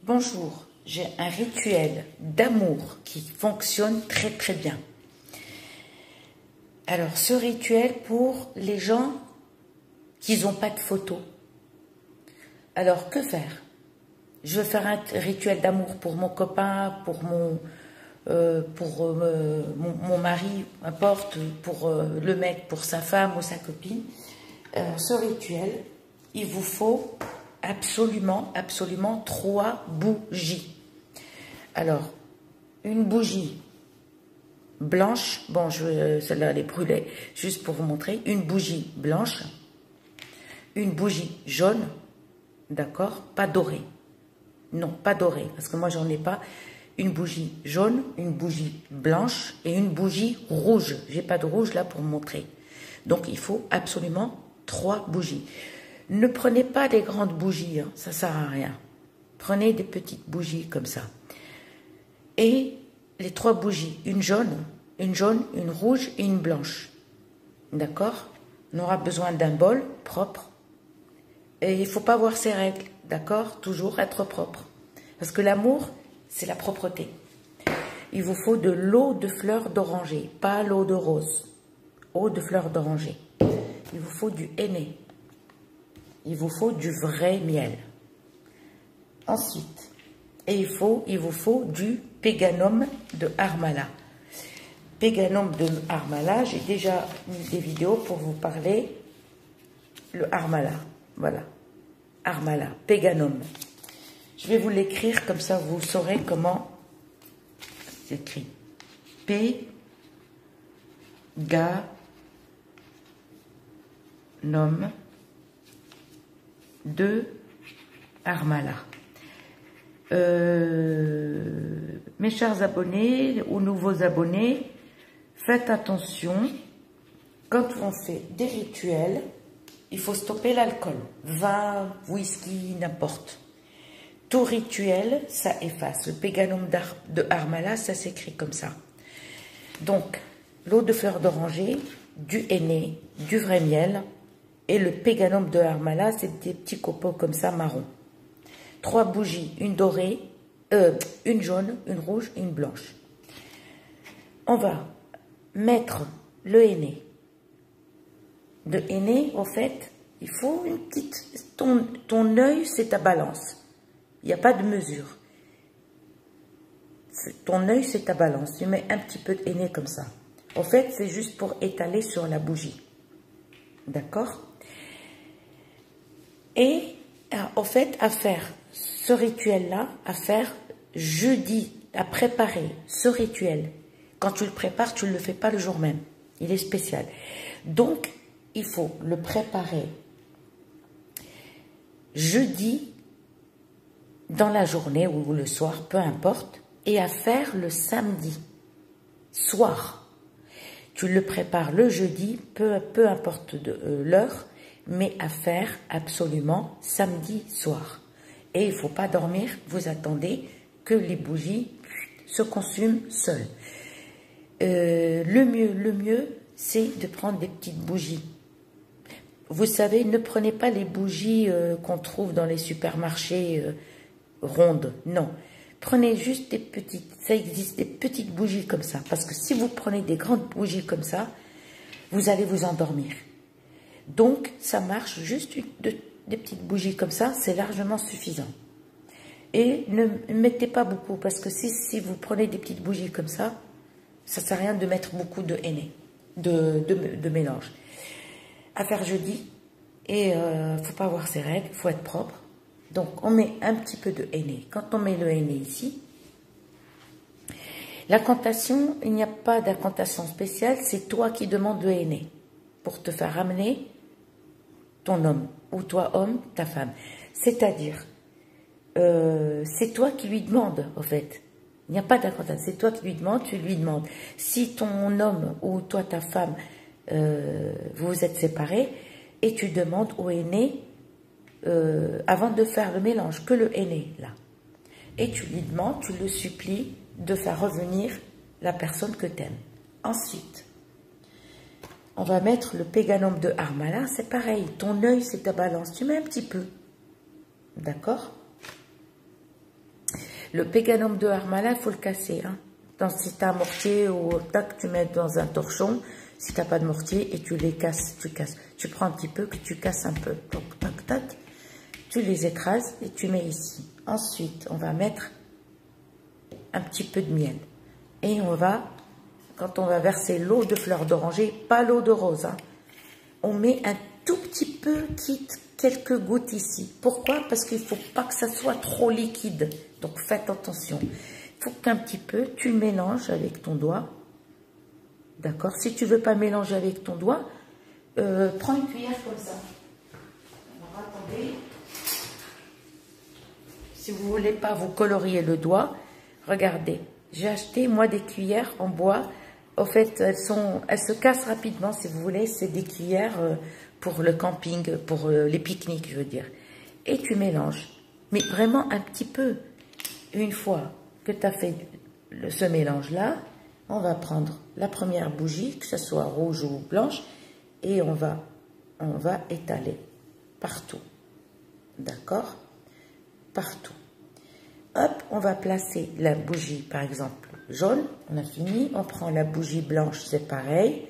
Bonjour, j'ai un rituel d'amour qui fonctionne très très bien. Alors ce rituel pour les gens qui n'ont pas de photos. Alors que faire? Je veux faire un rituel d'amour pour mon copain, pour mon mari, n'importe, pour le mec, pour sa femme ou sa copine. Ce rituel, il vous faut absolument 3 bougies. Alors, une bougie blanche, bon, celle-là elle est brûlée, juste pour vous montrer, une bougie blanche, une bougie jaune, d'accord, pas dorée, non, pas dorée, parce que moi j'en ai pas, une bougie jaune, une bougie blanche et une bougie rouge, j'ai pas de rouge là pour vous montrer, donc il faut absolument 3 bougies. Ne prenez pas des grandes bougies, hein, ça sert à rien. Prenez des petites bougies comme ça. Et les 3 bougies, une jaune, une rouge et une blanche. D'accord? On aura besoin d'un bol propre. Et il ne faut pas voir ses règles, d'accord? Toujours être propre. Parce que l'amour, c'est la propreté. Il vous faut de l'eau de fleurs d'oranger, pas l'eau de rose. Eau de fleurs d'oranger. Il vous faut du henné. Il vous faut du vrai miel. Ensuite, il vous faut du péganum de Harmala. Péganum de Harmala, j'ai déjà mis des vidéos pour vous parler. Le Harmala, voilà. Harmala, péganum. Je vais vous l'écrire, comme ça vous saurez comment c'est écrit. Péganum de Harmala. Mes chers abonnés ou nouveaux abonnés, faites attention, quand on fait des rituels, il faut stopper l'alcool, vin, whisky, n'importe. Tout rituel, ça efface. Le péganum de Harmala, ça s'écrit comme ça. Donc, l'eau de fleurs d'oranger, du henné, du vrai miel, et le péganum de Harmala, c'est des petits copeaux comme ça, marron. 3 bougies, une dorée, une jaune, une rouge et une blanche. On va mettre le henné. Le henné, en fait, il faut une petite... Ton œil, c'est ta balance. Il n'y a pas de mesure. Ton œil, c'est ta balance. Tu mets un petit peu de henné comme ça. En fait, c'est juste pour étaler sur la bougie. D'accord? Et, en fait, à faire ce rituel-là, à faire jeudi, à préparer ce rituel. Quand tu le prépares, tu ne le fais pas le jour même. Il est spécial. Donc, il faut le préparer jeudi dans la journée ou le soir, peu importe, et à faire le samedi soir. Tu le prépares le jeudi, peu importe l'heure, mais à faire absolument samedi soir. Et il ne faut pas dormir, vous attendez que les bougies se consument seules. Le mieux, c'est de prendre des petites bougies. Vous savez, ne prenez pas les bougies qu'on trouve dans les supermarchés rondes, non. Prenez juste des petites, ça existe des petites bougies comme ça. Parce que si vous prenez des grandes bougies comme ça, vous allez vous endormir. Donc, ça marche, juste des petites bougies comme ça, c'est largement suffisant. Et ne mettez pas beaucoup, parce que si vous prenez des petites bougies comme ça ne sert à rien de mettre beaucoup de henné, de mélange. À faire jeudi, et il ne faut pas avoir ses règles, il faut être propre. Donc, on met un petit peu de henné. Quand on met le henné ici, l'incantation, il n'y a pas d'incantation spéciale, c'est toi qui demandes le henné pour te faire ramener ton homme, ou toi homme, ta femme. C'est-à-dire, c'est toi qui lui demandes, en fait. Il n'y a pas d'incantation, c'est toi qui lui demandes, tu lui demandes. Si ton homme ou toi, ta femme, vous vous êtes séparés, et tu demandes au henné, avant de faire le mélange, que le henné, là. Et tu lui demandes, tu le supplies de faire revenir la personne que tu aimes. Ensuite, on va mettre le péganum de Harmala, c'est pareil, ton œil c'est ta balance, tu mets un petit peu, d'accord? Le péganum de Harmala, il faut le casser. Hein. Si tu as un mortier ou tac, tu mets dans un torchon. Si tu n'as pas de mortier et tu les casses, tu casses. Tu prends un petit peu, que tu casses un peu. Donc, tac, tac. Tu les écrases et tu mets ici. Ensuite, on va mettre un petit peu de miel. Et on va, quand on va verser l'eau de fleur d'oranger, pas l'eau de rose, hein, on met un tout petit peu, quitte quelques gouttes ici. Pourquoi? Parce qu'il ne faut pas que ça soit trop liquide. Donc faites attention. Il faut qu'un petit peu, tu le mélanges avec ton doigt. D'accord? Si tu ne veux pas mélanger avec ton doigt, prends une cuillère comme ça. Alors attendez. Si vous ne voulez pas vous colorier le doigt, regardez. J'ai acheté, moi, des cuillères en bois. En fait, elles se cassent rapidement, si vous voulez. C'est des cuillères pour le camping, pour les pique-niques, je veux dire. Et tu mélanges. Mais vraiment un petit peu. Une fois que tu as fait ce mélange-là, on va prendre la première bougie, que ce soit rouge ou blanche, et on va étaler partout. D'accord? Partout. Hop, on va placer la bougie, par exemple, jaune. On a fini. On prend la bougie blanche, c'est pareil.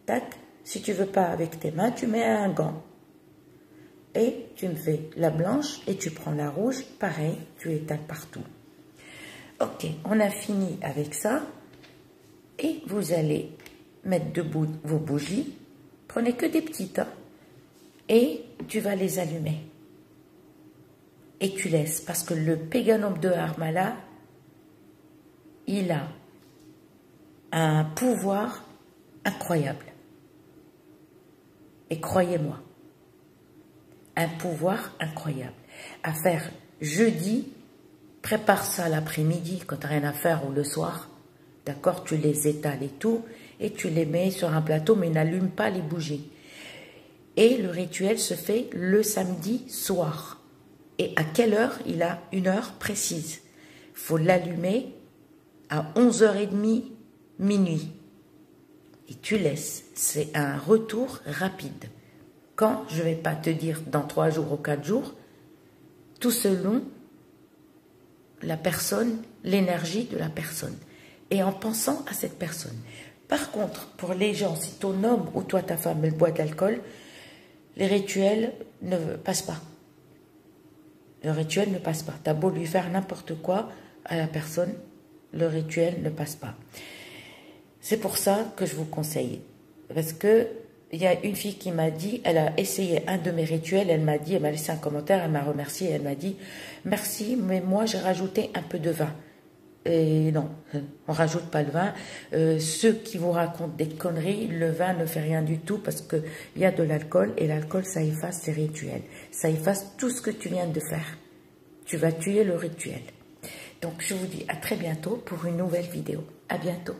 Tac. Si tu veux pas avec tes mains, tu mets un gant. Et tu me fais la blanche et tu prends la rouge. Pareil, tu étales partout. Ok, on a fini avec ça. Et vous allez mettre debout vos bougies. Prenez que des petites. Hein, et tu vas les allumer. Et tu laisses, parce que le péganum de Harmala, il a un pouvoir incroyable. Et croyez-moi, un pouvoir incroyable. À faire jeudi, prépare ça l'après-midi, quand tu n'as rien à faire, ou le soir. D'accord? Tu les étales et tout, et tu les mets sur un plateau, mais n'allume pas les bougies. Et le rituel se fait le samedi soir. Et à quelle heure? Il a une heure précise. Il faut l'allumer à 11h30, minuit. Et tu laisses. C'est un retour rapide. Quand? Je ne vais pas te dire dans 3 jours ou 4 jours. Tout selon la personne, l'énergie de la personne. Et en pensant à cette personne. Par contre, pour les gens, si ton homme ou toi, ta femme, elle boit de l'alcool, les rituels ne passent pas. Le rituel ne passe pas. Tu as beau lui faire n'importe quoi à la personne, le rituel ne passe pas. C'est pour ça que je vous conseille. Parce que il y a une fille qui m'a dit, elle a essayé un de mes rituels, elle m'a dit, elle m'a laissé un commentaire, elle m'a remercié, elle m'a dit, merci, mais moi j'ai rajouté un peu de vin. Et non, on ne rajoute pas le vin. Ceux qui vous racontent des conneries, le vin ne fait rien du tout parce qu'il y a de l'alcool et l'alcool, ça efface ces rituels. Ça efface tout ce que tu viens de faire. Tu vas tuer le rituel. Donc, je vous dis à très bientôt pour une nouvelle vidéo. À bientôt.